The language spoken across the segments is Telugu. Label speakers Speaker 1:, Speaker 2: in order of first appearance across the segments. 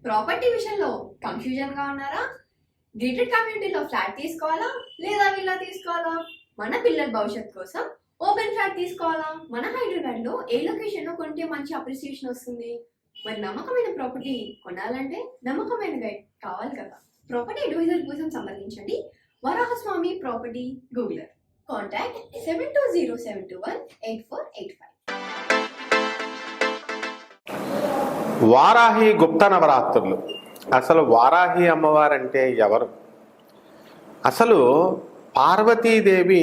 Speaker 1: ప్రాపర్టీ విషయంలో కన్ఫ్యూజన్ గా ఉన్నారా? గేటెడ్ కమ్యూనిటీలో ఫ్లాట్ తీసుకోవాలా లేదా విల్లా తీసుకోవాలా? మన పిల్లల భవిష్యత్ కోసం ఓపెన్ ఫ్లాట్ తీసుకోవాలా? మన హైదరాబాద్ లో ఏ లొకేషన్ లో కొంటే మంచి అప్రిసియేషన్ వస్తుంది? మరి నమ్మకమైన ప్రాపర్టీ కొనాలంటే నమ్మకమైన గైడ్ కావాలి కదా. ప్రాపర్టీ అడ్వైజర్ కోసం సంప్రదించండి వరాహస్వామి ప్రాపర్టీ గూగులర్. కాంటాక్ట్ 7207218485.
Speaker 2: వారాహి గుప్త నవరాత్రులు. అసలు వారాహి అమ్మవారంటే ఎవరు? అసలు పార్వతీదేవి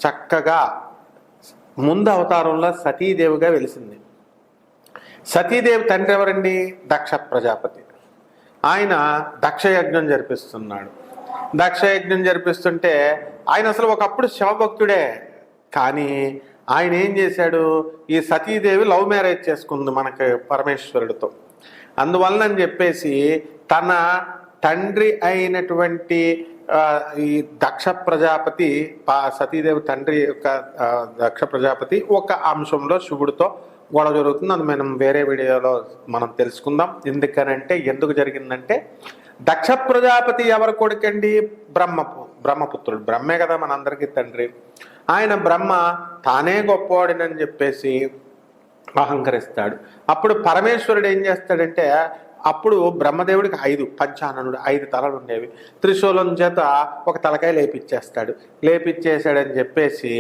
Speaker 2: చక్కగా ముందు అవతారంలో సతీదేవిగా వెలిసింది. సతీదేవి తండ్రి ఎవరండి? దక్ష ప్రజాపతి. ఆయన దక్షయజ్ఞం జరిపిస్తున్నాడు. దక్షయజ్ఞం జరిపిస్తుంటే ఆయన అసలు ఒకప్పుడు శివభక్తుడే. కానీ ఆయన ఏం చేశాడు? ఈ సతీదేవి లవ్ మ్యారేజ్ చేసుకుంది మనకి పరమేశ్వరుడితో. అందువలన అని చెప్పేసి తన తండ్రి అయినటువంటి ఈ దక్ష ప్రజాపతి, సతీదేవి తండ్రి యొక్క దక్ష ప్రజాపతి ఒక అంశంలో శివుడితో గొడవ జరుగుతుంది. అది మనం వేరే వీడియోలో మనం తెలుసుకుందాం. ఎందుకు జరిగిందంటే దక్ష ప్రజాపతి ఎవరి కొడుకండి? బ్రహ్మపుత్రుడు. బ్రహ్మే కదా మనందరికీ తండ్రి. ఆయన బ్రహ్మ తానే గొప్పవాడినని చెప్పేసి అహంకరిస్తాడు. అప్పుడు పరమేశ్వరుడు ఏం చేస్తాడంటే, అప్పుడు బ్రహ్మదేవుడికి 5 పంచాననుడు 5 తలలు ఉండేవి. త్రిశూలం చేత ఒక తలకాయ లేపిచ్చేసాడని చెప్పేసి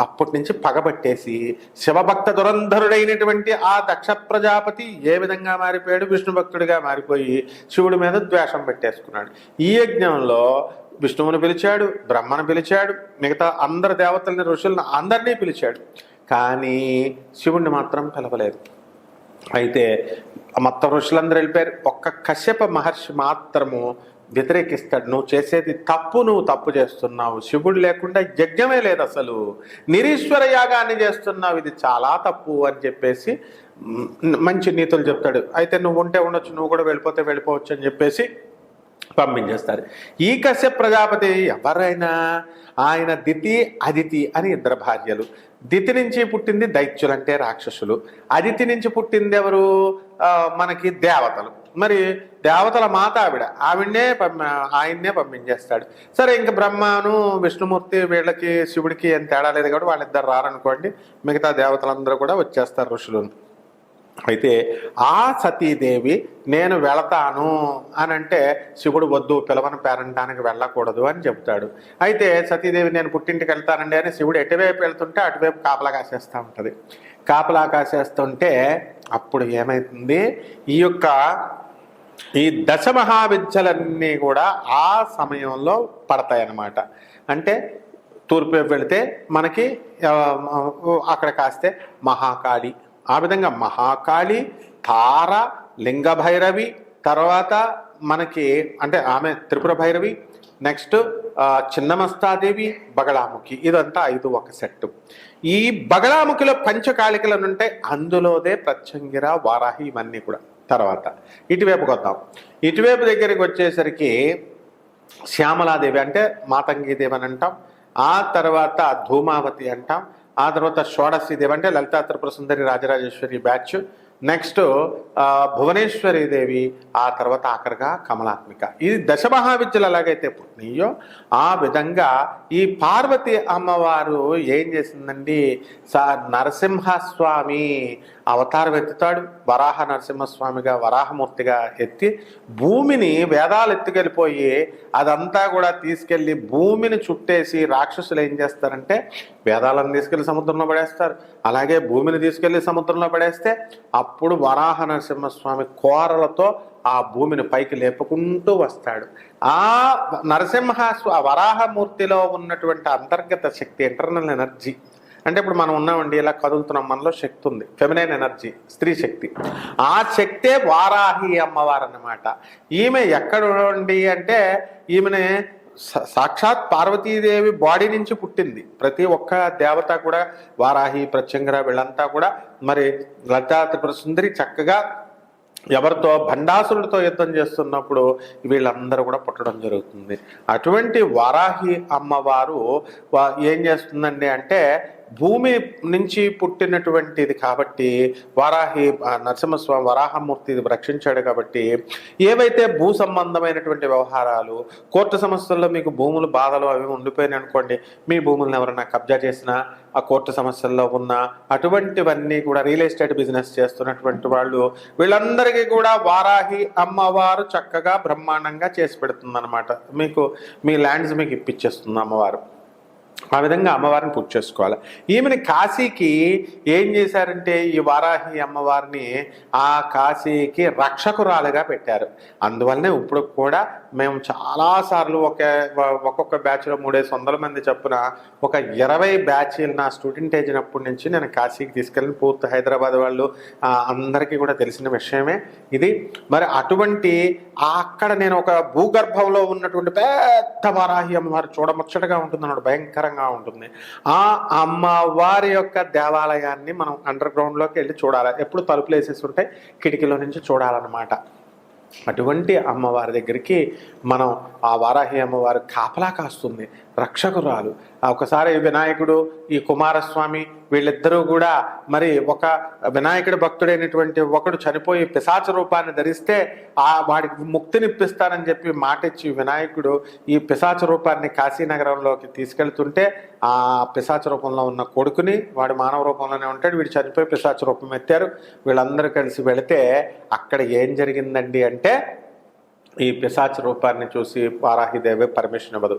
Speaker 2: అప్పటి నుంచి పగబట్టేసి శివభక్త దురంధరుడైనటువంటి ఆ దక్ష ప్రజాపతి ఏ విధంగా మారిపోయాడు? విష్ణు భక్తుడిగా మారిపోయి శివుడి మీద ద్వేషం పెట్టేసుకున్నాడు. ఈ యజ్ఞంలో విష్ణువుని పిలిచాడు, బ్రహ్మను పిలిచాడు, మిగతా అందరు దేవతల్ని, ఋషులను అందరినీ పిలిచాడు. కానీ శివుణ్ణి మాత్రం పిలవలేదు. అయితే మొత్తం ఋషులందరూ వెళ్ళిపోయారు. ఒక్క కశ్యప మహర్షి మాత్రము వ్యతిరేకిస్తాడు. నువ్వు చేసేది తప్పు, నువ్వు తప్పు చేస్తున్నావు, శివుడు లేకుండా యజ్ఞమే లేదు, అసలు నిరీశ్వర యాగాన్ని చేస్తున్నావు, ఇది చాలా తప్పు అని చెప్పేసి మంచి నీతులు చెప్తాడు. అయితే నువ్వు ఉంటే ఉండొచ్చు, నువ్వు కూడా వెళ్ళిపోతే వెళ్ళిపోవచ్చు అని చెప్పేసి పంపించేస్తారు. ఈ కశ్యప ప్రజాపతి ఎవరైనా ఆయన దితి అదితి అని 2 భార్యలు. దితి నుంచి పుట్టింది దైత్యులు అంటే రాక్షసులు. అదితి నుంచి పుట్టింది ఎవరు? మనకి దేవతలు. మరి దేవతల మాత ఆయన్నే పంపించేస్తాడు. సరే, ఇంక బ్రహ్మను విష్ణుమూర్తి వీళ్ళకి శివుడికి ఏం తేడా లేదు కాబట్టి వాళ్ళిద్దరు రారనుకోండి, మిగతా దేవతలందరూ కూడా వచ్చేస్తారు, ఋషులు. అయితే ఆ సతీదేవి నేను వెళతాను అని అంటే శివుడు వద్దు, పిలవని పేరంటానికి వెళ్ళకూడదు అని చెప్తాడు. అయితే సతీదేవి నేను పుట్టింటికి వెళ్తానండి అని శివుడు ఎటువైపు వెళ్తుంటే అటువైపు కాపలా కాసేస్తూ ఉంటుంది. కాపలా కాసేస్తుంటే అప్పుడు ఏమవుతుంది? ఈ దశమహావిద్యలన్నీ కూడా ఆ సమయంలో పడతాయన్నమాట. అంటే తూర్పు వైపు వెళితే మనకి అక్కడ కాస్తే మహాకాళి, ఆ విధంగా మహాకాళి, తార, లింగ భైరవి, తర్వాత మనకి అంటే ఆమె త్రిపుర భైరవి, నెక్స్ట్ చిన్నమస్తాదేవి, బగళాముఖి. ఇదంతా 5 ఒక సెట్టు. ఈ బగళాముఖిలో పంచకాళికలు ఉంటాయి, అందులోదే ప్రత్యంగిర, వారాహి, ఇవన్నీ కూడా. తర్వాత ఇటువైపుకి వద్దాం. ఇటువైపు దగ్గరికి వచ్చేసరికి శ్యామలాదేవి అంటే మాతంగీదేవి అని అంటాం. ఆ తర్వాత ధూమావతి అంటాం. ఆ తర్వాత షోడశీదేవి అంటే లలితా త్రిపుర సుందరి రాజరాజేశ్వరి బ్యాచ్. నెక్స్ట్ భువనేశ్వరి దేవి. ఆ తర్వాత ఆఖరిగా కమలాత్మిక. ఇది దశమహావిద్యలు ఎలాగైతే పుట్టినాయో ఆ విధంగా ఈ పార్వతి అమ్మవారు ఏం చేసిందండి? నరసింహస్వామి అవతారం ఎత్తుతాడు. వరాహ నరసింహస్వామిగా, వరాహమూర్తిగా ఎత్తి భూమిని, వేదాలు ఎత్తుకెళ్ళిపోయి అదంతా కూడా తీసుకెళ్ళి భూమిని చుట్టేసి రాక్షసులు ఏం చేస్తారంటే వేదాలను తీసుకెళ్లి సముద్రంలో పడేస్తారు. అలాగే భూమిని తీసుకెళ్లి సముద్రంలో పడేస్తే అప్పుడు వరాహ నరసింహస్వామి కోరలతో ఆ భూమిని పైకి లేపుకుంటూ వస్తాడు. ఆ వరాహమూర్తిలో ఉన్నటువంటి అంతర్గత శక్తి, ఇంటర్నల్ ఎనర్జీ అంటే ఇప్పుడు మనం ఉన్నామండి, ఇలా కదులుతున్నాం, మనలో శక్తి ఉంది, ఫెమినైన్ ఎనర్జీ, స్త్రీ శక్తి. ఆ శక్తే వారాహి అమ్మవారు అన్నమాట. ఈమె ఎక్కడ ఉండి అంటే ఈమెనే సాక్షాత్ పార్వతీదేవి బాడీ నుంచి పుట్టింది. ప్రతి ఒక్క దేవత కూడా వారాహి, ప్రత్యంగిర వీళ్ళంతా కూడా మరి లలితా త్రిపుర సుందరి చక్కగా ఎవరితో? భండాసురుడితో యుద్ధం చేస్తున్నప్పుడు వీళ్ళందరూ కూడా పుట్టడం జరుగుతుంది. అటువంటి వారాహి అమ్మవారు ఏం చేస్తుందండి అంటే భూమి నుంచి పుట్టినటువంటిది కాబట్టి వారాహి నరసింహస్వామి వరాహమూర్తి రక్షించాడు కాబట్టి ఏవైతే భూ సంబంధమైనటువంటి వ్యవహారాలు కోర్టు సమస్యల్లో మీకు భూములు బాధలు అవి ఉండిపోయినాయి అనుకోండి, మీ భూములను ఎవరైనా కబ్జా చేసినా ఆ కోర్టు సమస్యల్లో ఉన్న అటువంటివన్నీ కూడా రియల్ ఎస్టేట్ బిజినెస్ చేస్తున్నటువంటి వాళ్ళు వీళ్ళందరికీ కూడా వారాహి అమ్మవారు చక్కగా బ్రహ్మాండంగా చేసి పెడుతుంది అనమాట. మీకు మీ ల్యాండ్స్ మీకు ఇప్పించేస్తుంది అమ్మవారు. ఆ విధంగా అమ్మవారిని పూజ చేసుకోవాలి. ఈమెని కాశీకి ఏం చేశారంటే ఈ వారాహి అమ్మవారిని ఆ కాశీకి రక్షకురాలుగా పెట్టారు. అందువల్లనే ఇప్పుడు కూడా మేము చాలాసార్లు ఒక్కొక్క బ్యాచ్లో 300 మంది చొప్పున ఒక 20 బ్యాచీలు నా స్టూడెంట్ ఏజినప్పటి నుంచి నేను కాశీకి తీసుకెళ్ళిన పూర్తి హైదరాబాద్ వాళ్ళు అందరికీ కూడా తెలిసిన విషయమే ఇది. మరి అటువంటి అక్కడ నేను ఒక భూగర్భంలో ఉన్నటువంటి పెద్ద వారాహి అమ్మవారు చూడముచ్చటగా ఉంటుంది అన్నాడు, భయంకరంగా ఉంటుంది. ఆ అమ్మవారి యొక్క దేవాలయాన్ని మనం అండర్ గ్రౌండ్లోకి వెళ్ళి చూడాలి. ఎప్పుడు తలుపులు వేసేసి ఉంటాయి, కిటికీలో నుంచి చూడాలన్నమాట. అటువంటి అమ్మవారి దగ్గరికి మనం ఆ వారాహి అమ్మవారు కాపలా కాస్తుంది, రక్షకురాలు. ఒకసారి వినాయకుడు ఈ కుమారస్వామి వీళ్ళిద్దరూ కూడా మరి ఒక వినాయకుడి భక్తుడైనటువంటి ఒకడు చనిపోయి పిశాచ రూపాన్ని ధరిస్తే వాడికి ముక్తినిప్పిస్తానని చెప్పి మాట ఇచ్చి వినాయకుడు ఈ పిశాచ రూపాన్ని కాశీనగరంలోకి తీసుకెళ్తుంటే ఆ పిశాచ రూపంలో ఉన్న కొడుకుని వాడు మానవ రూపంలోనే ఉంటాడు, వీడు చనిపోయి పిశాచ రూపం ఎత్తారు. వీళ్ళందరూ కలిసి వెళితే అక్కడ ఏం జరిగిందండి అంటే ఈ పిశాచ రూపాన్ని చూసి వారాహిదేవి పర్మిషన్ ఇవ్వదు.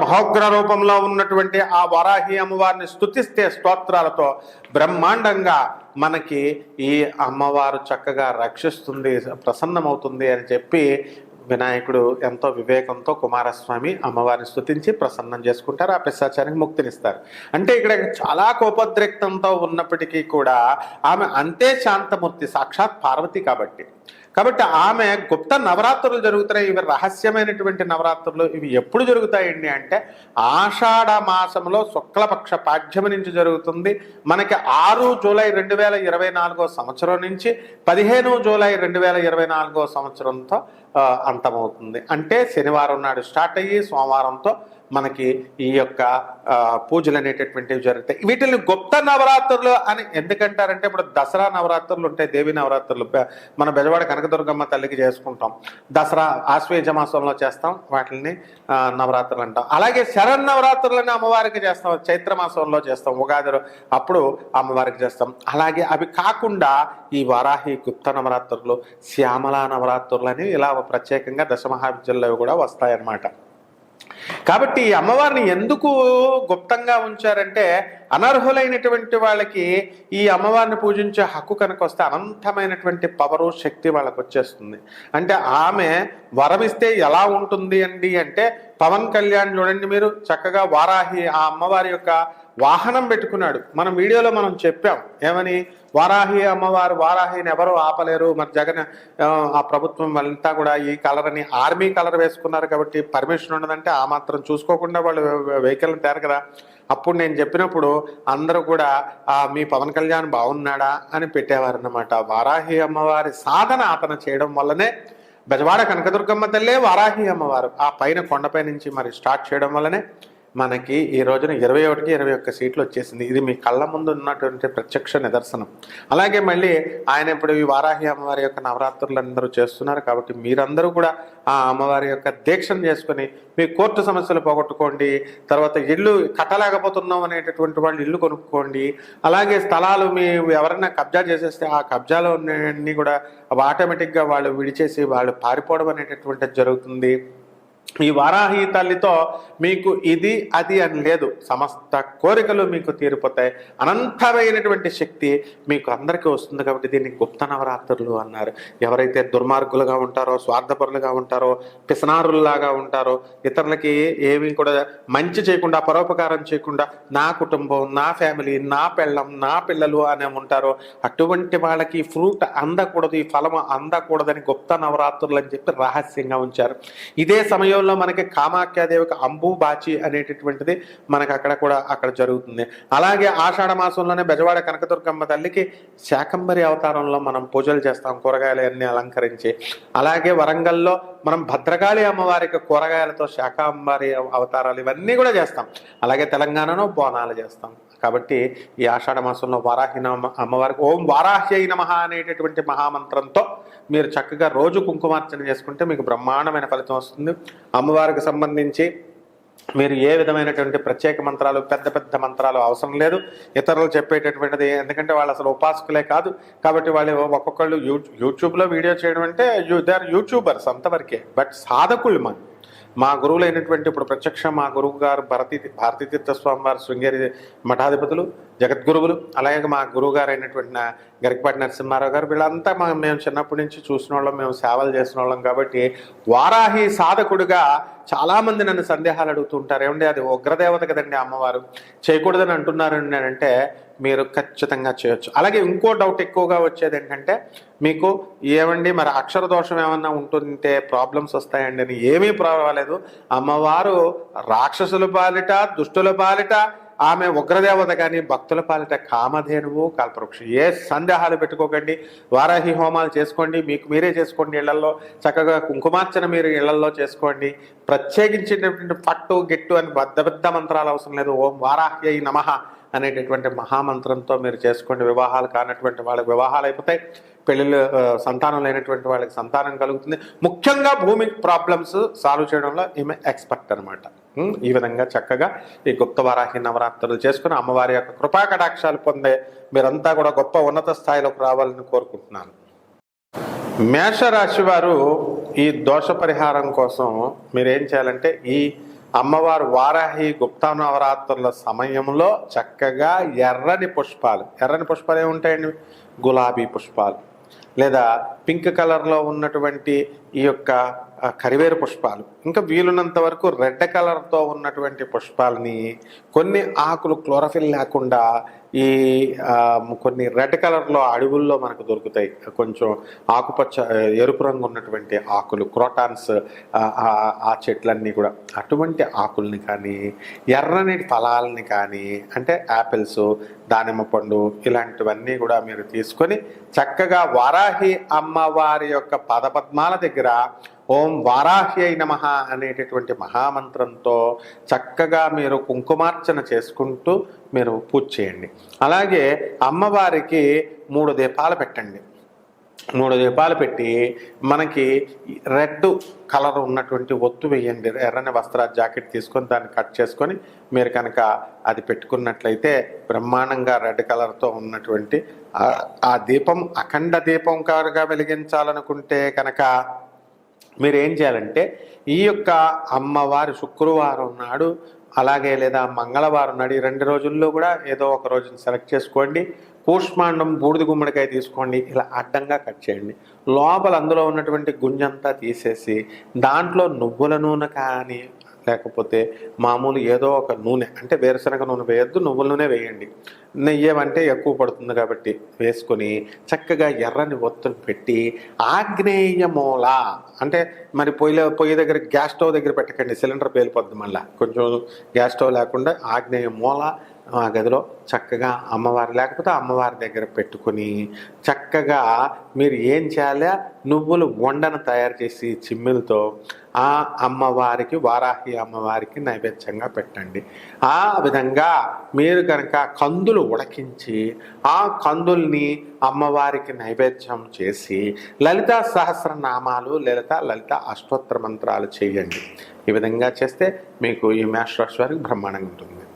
Speaker 2: మహోగ్ర రూపంలో ఉన్నటువంటి ఆ వారాహి అమ్మవారిని స్తుతిస్తే స్తోత్రాలతో బ్రహ్మాండంగా మనకి ఈ అమ్మవారు చక్కగా రక్షిస్తుంది, ప్రసన్నమవుతుంది అని చెప్పి వినాయకుడు ఎంతో వివేకంతో కుమారస్వామి అమ్మవారిని స్తుతించి ప్రసన్నం చేసుకుంటారు, ఆ పిశాచానికి ముక్తినిస్తారు. అంటే ఇక్కడ చాలా కోపోద్రిక్తంతో ఉన్నప్పటికీ కూడా ఆమె అంతే శాంతమూర్తి, సాక్షాత్ పార్వతి కాబట్టి ఆమె గుప్త నవరాత్రులు జరుగుతున్నాయి. ఇవి రహస్యమైనటువంటి నవరాత్రులు. ఇవి ఎప్పుడు జరుగుతాయండి అంటే ఆషాఢ మాసంలో శుక్లపక్ష పాడ్యమి నుంచి జరుగుతుంది. మనకి 6 జూలై 2024 సంవత్సరం నుంచి 15 జూలై 2024 సంవత్సరంతో అంతమవుతుంది. అంటే శనివారం నాడు స్టార్ట్ అయ్యి సోమవారంతో మనకి ఈ యొక్క పూజలు అనేటటువంటివి జరుగుతాయి. వీటిని గుప్త నవరాత్రులు అని ఎందుకంటారంటే ఇప్పుడు దసరా నవరాత్రులు ఉంటాయి, దేవి నవరాత్రులు మన బెజవాడ కనకదుర్గమ్మ తల్లికి చేసుకుంటాం, దసరా ఆశ్వేజ మాసంలో చేస్తాం, వాటిని నవరాత్రులు అంటాం. అలాగే శరన్నవరాత్రులని అమ్మవారికి చేస్తాం, చైత్ర మాసంలో చేస్తాం, ఉగాది అప్పుడు అమ్మవారికి చేస్తాం. అలాగే అవి కాకుండా ఈ వారాహి గుప్త నవరాత్రులు, శ్యామలా నవరాత్రులు అని ఇలా ప్రత్యేకంగా దశమహావిద్యల్లో కూడా వస్తాయన్నమాట. కాబట్టి ఈ అమ్మవారిని ఎందుకు గుప్తంగా ఉంచారంటే అనర్హులైనటువంటి వాళ్ళకి ఈ అమ్మవారిని పూజించే హక్కు కనుక వస్తే అనంతమైనటువంటి పవరు శక్తి వాళ్ళకి వచ్చేస్తుంది. అంటే ఆమె వరమిస్తే ఎలా ఉంటుంది అండి అంటే పవన్ కళ్యాణ్ చూడండి మీరు చక్కగా వారాహి ఆ అమ్మవారి యొక్క వాహనం పెట్టుకున్నాడు. మనం వీడియోలో మనం చెప్పాం ఏమని, వారాహి అమ్మవారు వారాహిని ఎవరు ఆపలేరు. మరి జగన్ ఆ ప్రభుత్వం వాళ్ళంతా కూడా ఈ కలర్ అని ఆర్మీ కలర్ వేసుకున్నారు కాబట్టి పర్మిషన్ ఉండదంటే ఆ మాత్రం చూసుకోకుండా వాళ్ళు వెహికల్ని తేరు కదా. అప్పుడు నేను చెప్పినప్పుడు అందరూ కూడా మీ పవన్ కళ్యాణ్ బాగున్నాడా అని పెట్టేవారు అన్నమాట. వారాహి అమ్మవారి సాధన అతను చేయడం వల్లనే బెజవాడ కనకదుర్గమ్మ తల్లే వారాహి అమ్మవారు ఆ పైన కొండపై నుంచి మరి స్టార్ట్ చేయడం వల్లనే మనకి ఈ రోజున 21కి 21 సీట్లు వచ్చేసింది. ఇది మీ కళ్ళ ముందు ఉన్నటువంటి ప్రత్యక్ష నిదర్శనం. అలాగే మళ్ళీ ఆయన ఇప్పుడు ఈ వారాహి అమ్మవారి యొక్క నవరాత్రులు అందరూ చేస్తున్నారు కాబట్టి మీరందరూ కూడా ఆ అమ్మవారి యొక్క దీక్షను చేసుకొని మీ కోర్టు సమస్యలు పోగొట్టుకోండి. తర్వాత ఇల్లు కట్టలేకపోతున్నాం అనేటటువంటి వాళ్ళు ఇల్లు కొనుక్కోండి. అలాగే స్థలాలు మీ ఎవరైనా కబ్జా చేసేస్తే ఆ కబ్జాలో అన్నీ కూడా ఆటోమేటిక్గా వాళ్ళు విడిచేసి వాళ్ళు పారిపోవడం అనేటటువంటిది జరుగుతుంది. ఈ వారాహి తల్లితో మీకు ఇది అది అని లేదు, సమస్త కోరికలు మీకు తీరిపోతాయి. అనంతమైనటువంటి శక్తి మీకు అందరికీ వస్తుంది. కాబట్టి దీన్ని గుప్త నవరాత్రులు అన్నారు. ఎవరైతే దుర్మార్గులుగా ఉంటారో, స్వార్థపరులుగా ఉంటారో, పిసనారుల్లాగా ఉంటారో, ఇతరులకి ఏమీ కూడా మంచి చేయకుండా, పరోపకారం చేయకుండా నా కుటుంబం, నా ఫ్యామిలీ, నా పెళ్ళం, నా పిల్లలు అనే ఉంటారో అటువంటి వాళ్ళకి ఫ్రూట్ అందకూడదు, ఈ ఫలం అందకూడదని గుప్త నవరాత్రులు అని చెప్పి రహస్యంగా ఉంచారు. ఇదే సమయంలో మనకి కామాఖ్యాదేవికి అంబుబాచి అనేటటువంటిది మనకి అక్కడ జరుగుతుంది. అలాగే ఆషాఢ మాసంలోనే బెజవాడ కనకదుర్గమ్మ తల్లికి శాకంబరి అవతారంలో మనం పూజలు చేస్తాం, కూరగాయలు అన్ని అలంకరించి. అలాగే వరంగల్లో మనం భద్రకాళి అమ్మవారికి కూరగాయలతో శాకంబరి అవతారాలు ఇవన్నీ కూడా చేస్తాం. అలాగే తెలంగాణలో బోనాలు చేస్తాం. కాబట్టి ఈ ఆషాఢ మాసంలో వారాహి అమ్మవారికి ఓం వారాహ్యై నమః అనేటటువంటి మహామంత్రంతో మీరు చక్కగా రోజు కుంకుమార్చన చేసుకుంటే మీకు బ్రహ్మాండమైన ఫలితం వస్తుంది. అమ్మవారికి సంబంధించి మీరు ఏ విధమైనటువంటి ప్రత్యేక మంత్రాలు, పెద్ద పెద్ద మంత్రాలు అవసరం లేదు. ఇతరులు చెప్పేటటువంటిది, ఎందుకంటే వాళ్ళు అసలు ఉపాసకులే కాదు కాబట్టి వాళ్ళు ఒక్కొక్కళ్ళు యూట్యూబ్లో వీడియో చేయడం అంటే దే ఆర్ యూట్యూబర్స్ అంతవరకే. బట్ సాధకులు మా గురువులైనటువంటి ఇప్పుడు ప్రత్యక్ష మా గురువు గారు భారతీతీర్థ స్వామి వారు శృంగేరి మఠాధిపతులు, జగద్గురువులు, అలాగే మా గురువు గారు అయినటువంటి గరికపాటి నరసింహారావు గారు, వీళ్ళంతా మేము చిన్నప్పటి నుంచి చూసిన వాళ్ళం, మేము సేవలు చేసిన వాళ్ళం. కాబట్టి వారాహి సాధకుడిగా చాలామంది నన్ను సందేహాలు అడుగుతుంటారు, ఏమండి అది ఉగ్రదేవత కదండి అమ్మవారు, చేయకూడదని అంటున్నారు అంటే మీరు ఖచ్చితంగా చేయొచ్చు. అలాగే ఇంకో డౌట్ ఎక్కువగా వచ్చేది ఏంటంటే మీకు ఏమండి మరి అక్షర దోషం ఏమన్నా ఉంటుంటే ప్రాబ్లమ్స్ వస్తాయండి అని. ఏమీ పర్వాలేదు, అమ్మవారు రాక్షసుల పాలిట, దుష్టుల పాలిట ఆమె ఉగ్రదేవత, కానీ భక్తుల పాలిట కామధేనువు, కల్పవృక్షం. ఏ సందేహాలు పెట్టుకోకండి. వారాహి హోమాలు చేసుకోండి, మీకు మీరే చేసుకోండి ఇళ్లలో. చక్కగా కుంకుమార్చన మీరు ఇళ్లలో చేసుకోండి. ప్రత్యేకించినటువంటి పట్టు గిట్టు అని పెద్ద మంత్రాలు అవసరం లేదు. ఓం వారాహ్యై నమః అనేటటువంటి మహామంత్రంతో మీరు చేసుకోండి. వివాహాలు కానటువంటి వాళ్ళకి వివాహాలు అయిపోతాయి, పెళ్ళిళ్ళు సంతానం లేనటువంటి వాళ్ళకి సంతానం కలుగుతుంది. ముఖ్యంగా భూమి ప్రాబ్లమ్స్ సాల్వ్ చేయడంలో ఈమె ఎక్స్పర్ట్ అనమాట. ఈ విధంగా చక్కగా ఈ గుప్త వారాహి నవరాత్రులు చేసుకుని అమ్మవారి యొక్క కృపా కటాక్షాలు పొందే మీరంతా కూడా గొప్ప ఉన్నత స్థాయిలోకి రావాలని కోరుకుంటున్నాను. మేషరాశి వారు ఈ దోష పరిహారం కోసం మీరేం చేయాలంటే ఈ అమ్మవారు వారాహి గుప్తా నవరాత్రుల సమయంలో చక్కగా ఎర్రని పుష్పాలు ఏముంటాయండి, గులాబీ పుష్పాలు లేదా పింక్ కలర్లో ఉన్నటువంటి ఈ యొక్క కరివేరు పుష్పాలు, ఇంకా వీలున్నంత వరకు రెడ్ కలర్తో ఉన్నటువంటి పుష్పాలని, కొన్ని ఆకులు క్లోరోఫిల్ లేకుండా ఈ కొన్ని రెడ్ కలర్లో అడవుల్లో మనకు దొరుకుతాయి, కొంచెం ఆకుపచ్చ ఎరుపు రంగు ఉన్నటువంటి ఆకులు, క్రోటాన్స్, ఆ చెట్లన్నీ కూడా అటువంటి ఆకుల్ని కానీ, ఎర్రని ఫలాలని కానీ, అంటే యాపిల్స్, దానిమ్మ పండు, ఇలాంటివన్నీ కూడా మీరు తీసుకొని చక్కగా వారాహి అమ్మవారి యొక్క పదపద్మాల దగ్గర ఓం వారాహ్యై నమః అనేటటువంటి మహామంత్రంతో చక్కగా మీరు కుంకుమార్చన చేసుకుంటూ మీరు పూజ చేయండి. అలాగే అమ్మవారికి 3 దీపాలు పెట్టండి. 3 దీపాలు పెట్టి మనకి రెడ్ కలర్ ఉన్నటువంటి ఒత్తు వేయండి. ఎర్రని జాకెట్ తీసుకొని దాన్ని కట్ చేసుకొని మీరు కనుక అది పెట్టుకున్నట్లయితే బ్రహ్మాండంగా రెడ్ కలర్తో ఉన్నటువంటి ఆ దీపం అఖండ దీపం కారుగా వెలిగించాలనుకుంటే కనుక మీరు ఏం చేయాలంటే ఈ యొక్క అమ్మవారి శుక్రవారం నాడు అలాగే లేదా మంగళవారం నాడు, ఈ 2 రోజుల్లో కూడా ఏదో ఒక రోజుని సెలెక్ట్ చేసుకోండి. కూష్మాండం బూడిద గుమ్మడికాయ తీసుకోండి, ఇలా అడ్డంగా కట్ చేయండి. లోపల అందులో ఉన్నటువంటి గుంజంతా తీసేసి దాంట్లో నువ్వుల నూనె కానీ లేకపోతే మామూలు ఏదో ఒక నూనె, అంటే వేరుశనగ నూనె వేయద్దు, నువ్వుల నూనె వేయండి. నెయ్యి అంటే ఎక్కువ పడుతుంది కాబట్టి వేసుకొని చక్కగా ఎర్రని ఒత్తులు పెట్టి ఆగ్నేయ మూల, అంటే మరి పొయ్యి దగ్గర గ్యాస్ స్టవ్ దగ్గర పెట్టకండి, సిలిండర్ పేలిపోద్ది. మళ్ళీ కొంచెం గ్యాస్ స్టవ్ లేకుండా ఆగ్నేయ మూల ఆ గదిలో చక్కగా అమ్మవారి లేకపోతే అమ్మవారి దగ్గర పెట్టుకొని చక్కగా మీరు ఏం చేయాలి, నువ్వులు వండను తయారు చేసి చిమ్మిలతో ఆ అమ్మవారికి, వారాహి అమ్మవారికి నైవేద్యంగా పెట్టండి. ఆ విధంగా మీరు కనుక కందులు ఉడకించి ఆ కందుల్ని అమ్మవారికి నైవేద్యం చేసి లలితా సహస్రనామాలు లలిత అష్టోత్తర మంత్రాలు చేయండి. ఈ విధంగా చేస్తే మీకు ఈ మేషరాశి వారికి బ్రహ్మాండంగా ఉంటుంది.